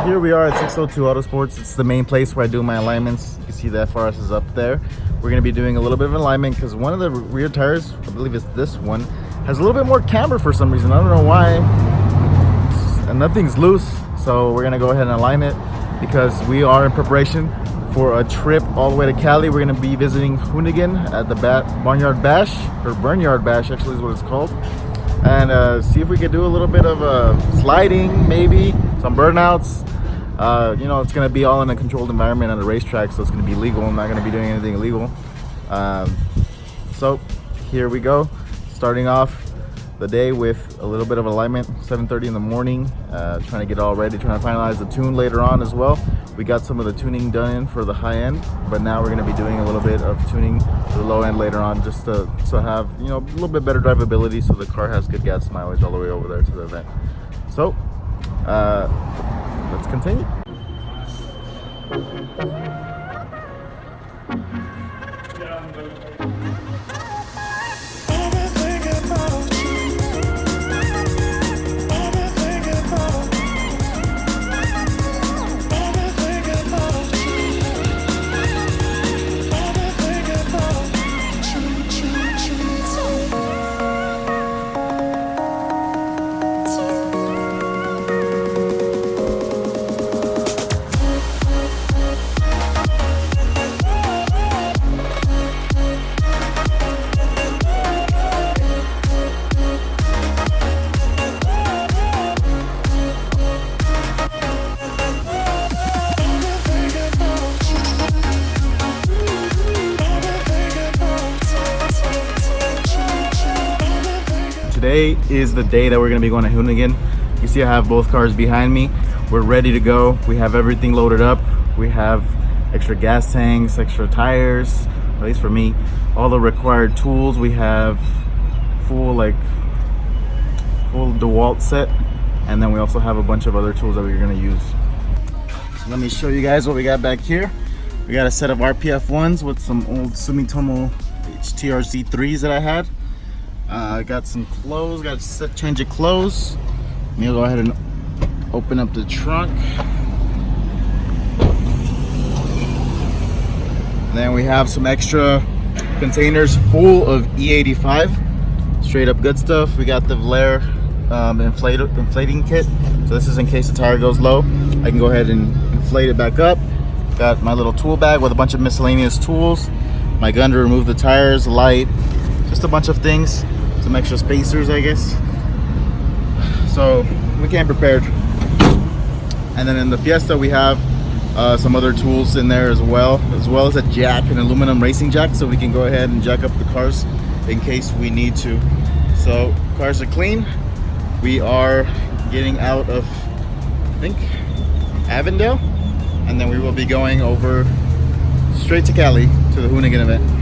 Here we are at 602 Autosports. It's the main place where I do my alignments. You can see the FRS is up there. We're going to be doing a little bit of alignment because one of the rear tires, I believe it's this one, has a little bit more camber for some reason. I don't know why. And nothing's loose. So we're going to go ahead and align it because we are in preparation for a trip all the way to Kaale. We're going to be visiting Hoonigan at the Barnyard Bash, or Burnyard Bash actually is what it's called. And see if we could do a little bit of sliding, maybe some burnouts. You know, it's going to be all in a controlled environment on the racetrack, so it's going to be legal. I'm not going to be doing anything illegal. So here we go, starting off the day with a little bit of alignment. 7:30 in the morning, trying to get all ready, trying to finalize the tune later on as well. We got some of the tuning done in for the high end, but now we're going to be doing a little bit of tuning for the low end later on, just to have, you know, a little bit better drivability, so the car has good gas mileage all the way over there to the event. So let's continue. Today is the day that we're going to be going to Hoonigan. You see I have both cars behind me. We're ready to go. We have everything loaded up. We have extra gas tanks, extra tires, at least for me, all the required tools. We have full DeWalt set, and then we also have a bunch of other tools that we're going to use. So let me show you guys what we got back here. We got a set of RPF ones with some old Sumitomo HTR Z3s that I had. I got some clothes, got a change of clothes. Let me go ahead and open up the trunk. And then we have some extra containers full of E85, straight up good stuff. We got the Valère inflating kit. So this is in case the tire goes low. I can go ahead and inflate it back up. Got my little tool bag with a bunch of miscellaneous tools. My gun to remove the tires, light, just a bunch of things. Some extra spacers, I guess. So we came prepared. And then in the Fiesta we have some other tools in there as well as a jack, an aluminum racing jack, so we can go ahead and jack up the cars in case we need to. So cars are clean. We are getting out of, I think, Avondale, and then we will be going over straight to Kaale to the Hoonigan event.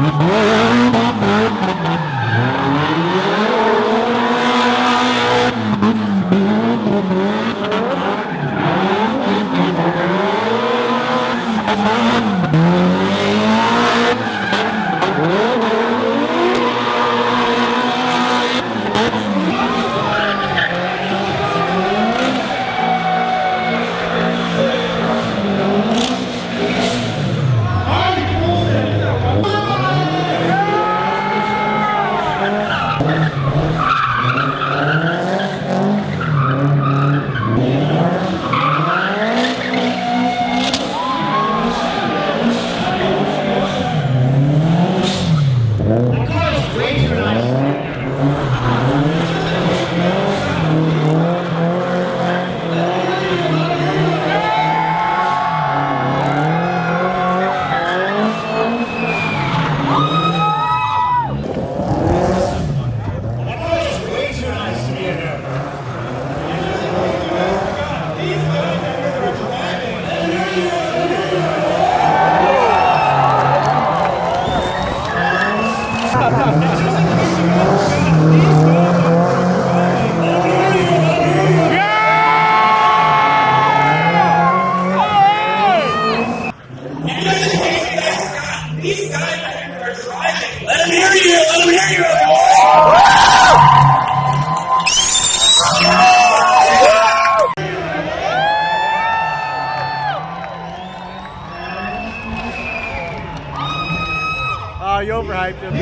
Oh, you overhyped him.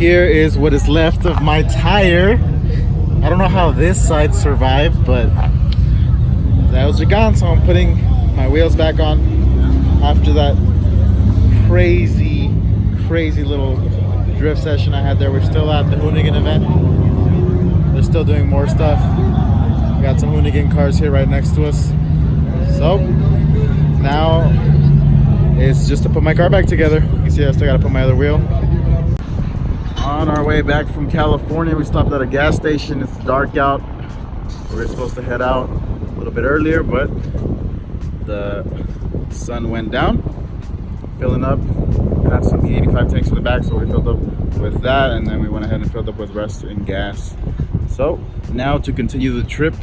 here is what is left of my tire. I don't know how this side survived, but That was gone, so I'm putting my wheels back on after that crazy little drift session I had there. We're still at the Hoonigan event. They're still doing more stuff. We got some Hoonigan cars here right next to us. So now it's just to put my car back together. You can see I still got to put my other wheel. On our way back from California, we stopped at a gas station. It's dark out. We were supposed to head out a little bit earlier, but the sun went down. Filling up, got some E85 tanks in the back, so we filled up with that, and then we went ahead and filled up with rest and gas. So now to continue the trip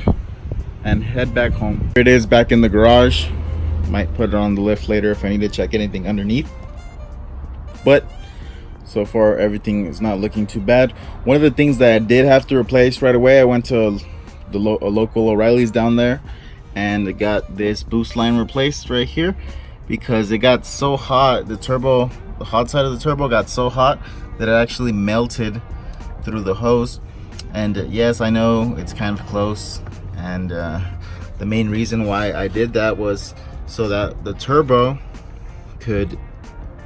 and head back home. Here it is back in the garage. Might put it on the lift later if I need to check anything underneath, but so far everything is not looking too bad. One of the things that I did have to replace right away, I went to a local O'Reilly's down there and I got this boost line replaced right here, because it got so hot, the hot side of the turbo got so hot that it actually melted through the hose. And yes, I know it's kind of close, and the main reason why I did that was so that the turbo could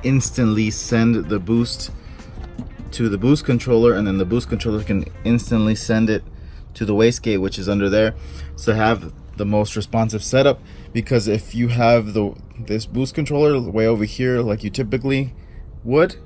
instantly send the boost to the boost controller, and then the boost controller can instantly send it to the wastegate, which is under there, so have the most responsive setup. Because if you have this boost controller way over here like you typically would,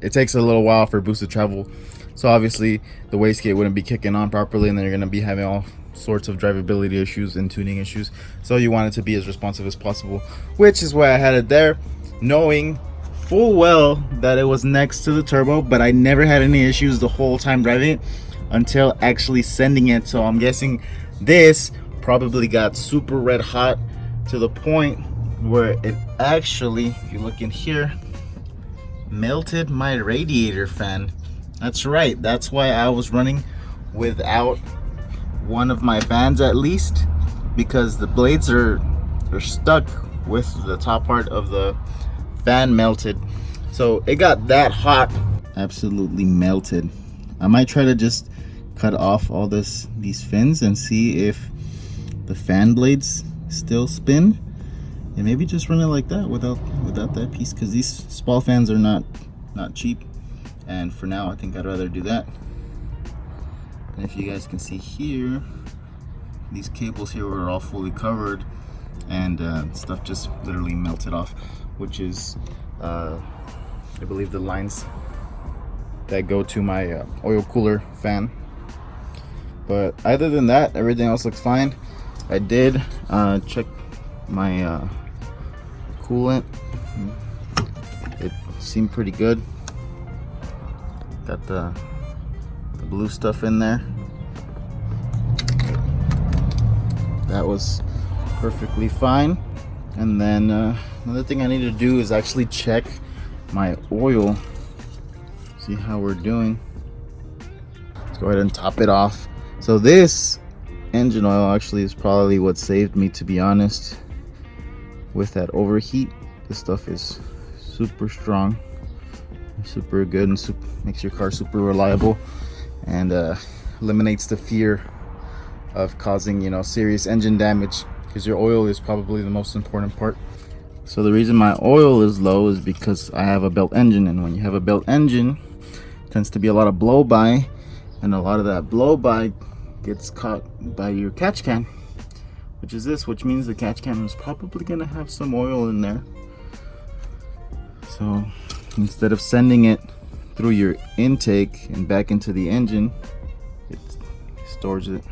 it takes a little while for boost to travel, so obviously the wastegate wouldn't be kicking on properly, and then you're going to be having all sorts of drivability issues and tuning issues. So you want it to be as responsive as possible, which is why I had it there, knowing full well that it was next to the turbo, but I never had any issues the whole time driving it until actually sending it. So I'm guessing this probably got super red hot to the point where it actually, if you look in here, melted my radiator fan. That's right, that's why I was running without one of my fans at least, because the blades are stuck with the top part of the fan melted. So it got that hot, absolutely melted. I might try to just cut off all these fins and see if the fan blades still spin, and maybe just run it like that without that piece, because these spall fans are not cheap, and for now I think I'd rather do that. And if you guys can see here, these cables here were all fully covered, and stuff just literally melted off, which is I believe the lines that go to my oil cooler fan. But other than that, everything else looks fine. I did check my coolant. It seemed pretty good. Got the blue stuff in there. That was perfectly fine. And then another thing I need to do is actually check my oil, see how we're doing. Let's go ahead and top it off. So this engine oil actually is probably what saved me, to be honest, with that overheat. This stuff is super strong, super good, and makes your car super reliable, and eliminates the fear of causing, you know, serious engine damage, because your oil is probably the most important part. So the reason my oil is low is because I have a belt engine, and when you have a belt engine, tends to be a lot of blow by, and a lot of that blow by gets caught by your catch can, which is this, which means the catch can is probably gonna have some oil in there. So instead of sending it through your intake and back into the engine, it stores it.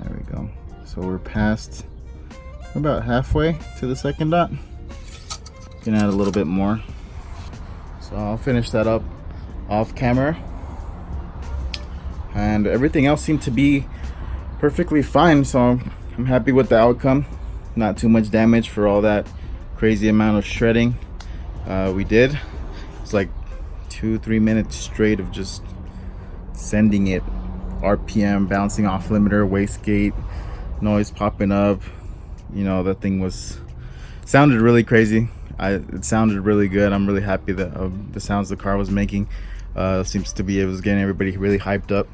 There we go. So we're about halfway to the second dot. Gonna add a little bit more. So I'll finish that up off camera. And everything else seemed to be perfectly fine, so I'm happy with the outcome. Not too much damage for all that crazy amount of shredding we did. It's like 2-3 minutes straight of just sending it, RPM, bouncing off limiter, wastegate, noise popping up. You know, that thing sounded really crazy. It sounded really good. I'm really happy that the sounds the car was making. Seems to be, it was getting everybody really hyped up.